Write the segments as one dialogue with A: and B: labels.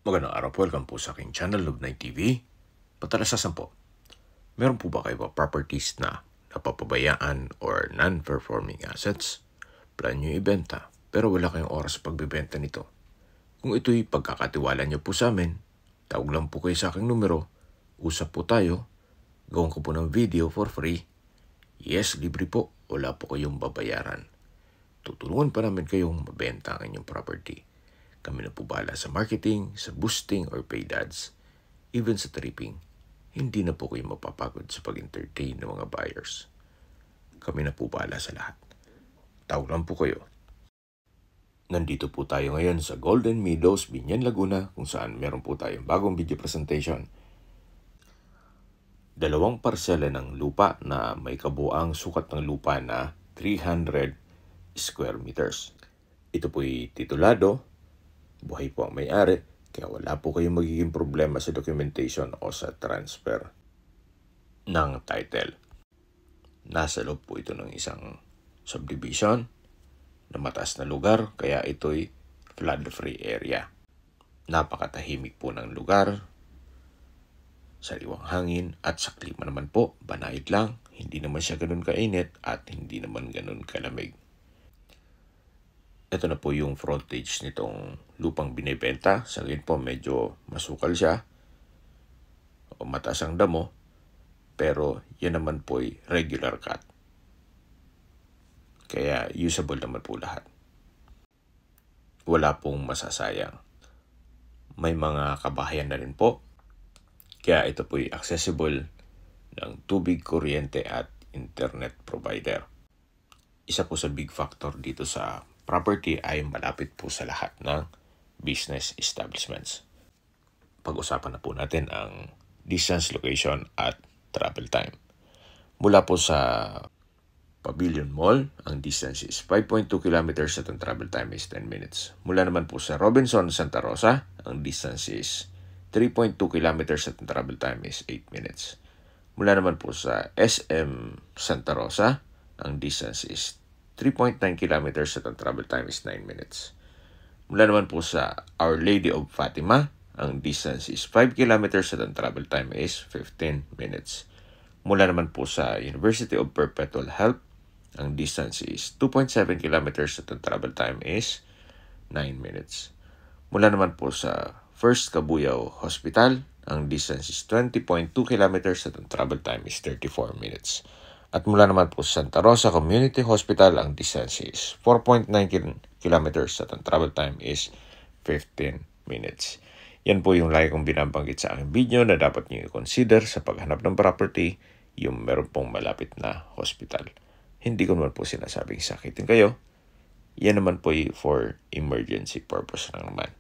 A: Magandang araw po, welcome po sa aking channel, Love9 TV. Patalasasan po, meron po ba kayo properties na napapabayaan or non-performing assets? Plan nyo ibenta, pero wala kayong oras sa pagbibenta nito. Kung ito'y pagkakatiwala nyo po sa amin, tawag lang po kayo sa aking numero, usap po tayo, gawin ko po ng video for free. Yes, libre po, wala po kayong babayaran. Tutulungan pa namin kayong mabenta ang inyong property. Kami na po bahala sa marketing, sa boosting or paid ads, even sa tripping. Hindi na po kayo mapapagod sa pag-entertain ng mga buyers. Kami na po bahala sa lahat. Tawag lang po kayo. Nandito po tayo ngayon sa Golden Meadows, Binyan, Laguna, kung saan meron po tayong bagong video presentation. 2 parsela ng lupa na may kabuang sukat ng lupa na 300 square meters. Ito po'y titulado, buhay po ang may-ari, kaya wala po kayong magiging problema sa documentation o sa transfer ng title. Nasa loob po ito ng isang subdivision na mataas na lugar, kaya ito'y flood-free area. Napakatahimik po ng lugar, sariwang hangin at sa klima naman po, banayad lang, hindi naman siya ganun kainit at hindi naman ganun kalamig. Ito na po yung frontage nitong lupang binibenta. Sa ngayon po medyo masukal siya o mataas ang damo, pero yan naman po ay regular cut. Kaya usable naman po lahat. Wala pong masasayang. May mga kabahayan na rin po. Kaya ito po ay accessible ng tubig, kuryente at internet provider. Isa po sa big factor dito sa property ay malapit po sa lahat ng business establishments. Pag-usapan na po natin ang distance, location at travel time. Mula po sa Pavilion Mall, ang distance is 5.2 kilometers at ang travel time is 10 minutes. Mula naman po sa Robinson, Santa Rosa, ang distance is 3.2 kilometers at ang travel time is 8 minutes. Mula naman po sa SM Santa Rosa, ang distance is 3.9 kilometers at ang travel time is 9 minutes. Mula naman po sa Our Lady of Fatima, ang distance is 5 kilometers at ang travel time is 15 minutes. Mula naman po sa University of Perpetual Help, ang distance is 2.7 kilometers at ang travel time is 9 minutes. Mula naman po sa First Cabuyao Hospital, ang distance is 20.2 kilometers at ang travel time is 34 minutes. At mula naman po sa Santa Rosa Community Hospital, ang distance is 4.9 kilometers at ang travel time is 15 minutes. Yan po yung lagi kong binabanggit sa aking video na dapat nyo i-consider sa paghanap ng property, yung meron pong malapit na hospital. Hindi ko naman po sinasabing sakitin kayo. Yan naman po for emergency purpose lang naman.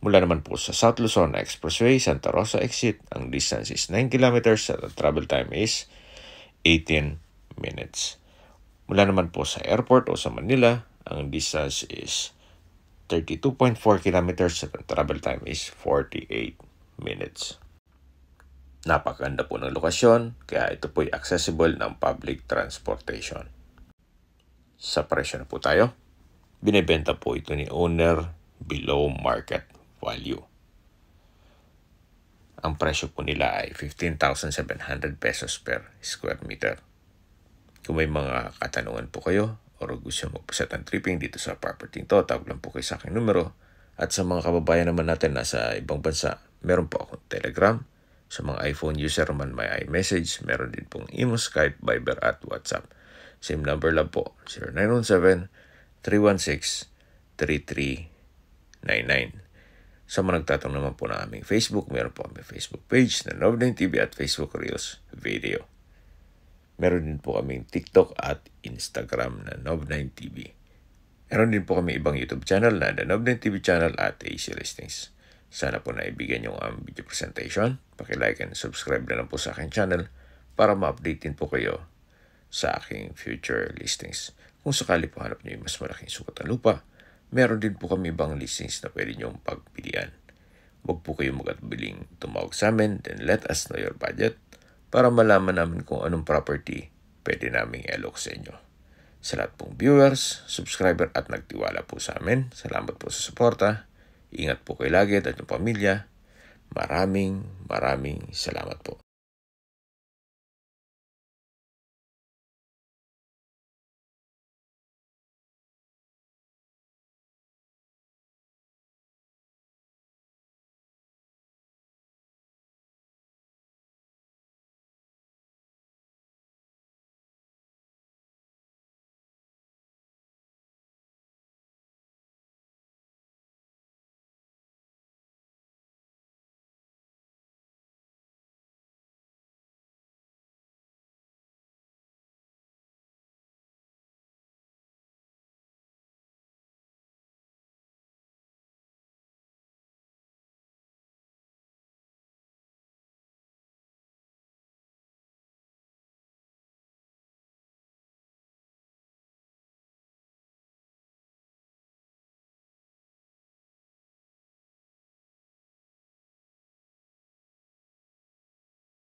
A: Mula naman po sa South Luzon Expressway, Santa Rosa Exit, ang distance is 9 kilometers at ang travel time is 18 minutes. Mula naman po sa airport o sa Manila, ang distance is 32.4 kilometers at ang travel time is 48 minutes. Napakaganda po ng lokasyon, kaya ito po ay accessible ng public transportation. Sa presyo na po tayo. Binibenta po ito ni owner below market value. Ang presyo po nila ay 15,700 pesos per square meter. Kung may mga katanungan po kayo o gusto magpaset ng tripping dito sa property to, tawag lang po kayo sa aking numero. At sa mga kababayan naman natin nasa ibang bansa, meron po akong Telegram. Sa mga iPhone user naman may iMessage, meron din pong Imo, Skype, Viber at WhatsApp. Same number lang po, 0917-316-3399. Sa mga nagtatanong naman po na aming Facebook, meron po kami Facebook page na Love9 TV at Facebook Reels Video. Meron din po kaming TikTok at Instagram na Love9 TV. Meron din po kami ibang YouTube channel na The Love9 TV channel at AC Listings. Sana po naibigan yung video presentation. Paki-like and subscribe na lang po sa aking channel para ma-update din po kayo sa aking future listings. Kung sakali po hanap nyo yung mas malaking sukat ng lupa, meron din po kami ibang listings na pwede nyong pagpilian. Huwag po kayong magatubiling tumawag sa amin, then let us know your budget para malaman namin kung anong property pwede naming i-alok sa inyo. Sa lahat pong viewers, subscriber at nagtiwala po sa amin, salamat po sa suporta. Ingat po kayo lagi at yung pamilya. Maraming salamat po.